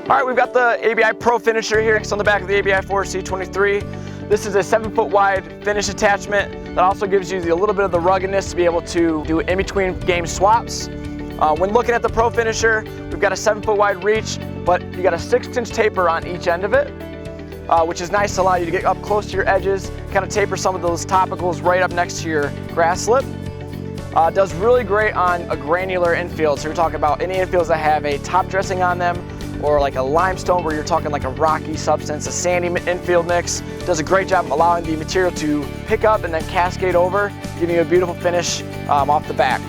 All right, we've got the ABI Pro finisher here. It's on the back of the ABI Force Z23. This is a 7-foot wide finish attachment that also gives you a little bit of the ruggedness to be able to do in-between game swaps. When looking at the Pro finisher, we've got a 7-foot wide reach, but you got a 6-inch taper on each end of it, which is nice to allow you to get up close to your edges, kind of taper some of those topicals right up next to your grass slip. Does really great on a granular infield, so you're talking about any infields that have a top dressing on them, or like a limestone where you're talking like a rocky substance, a sandy infield mix. Does a great job of allowing the material to pick up and then cascade over, giving you a beautiful finish off the back.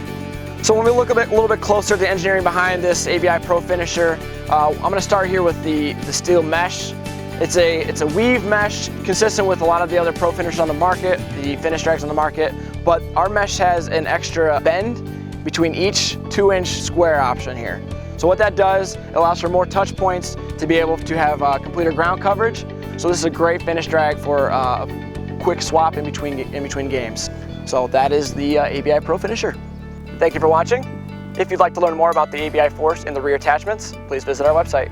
So when we look a little bit closer at the engineering behind this ABI Pro finisher, I'm going to start here with the steel mesh. It's a weave mesh consistent with a lot of the other Pro finishers on the market, the finish drags on the market, but our mesh has an extra bend between each 2-inch square option here. So what that does, it allows for more touch points to be able to have completer ground coverage. So this is a great finish drag for a quick swap in between games. So that is the ABI Pro finisher. Thank you for watching. If you'd like to learn more about the ABI Force and the rear attachments, please visit our website.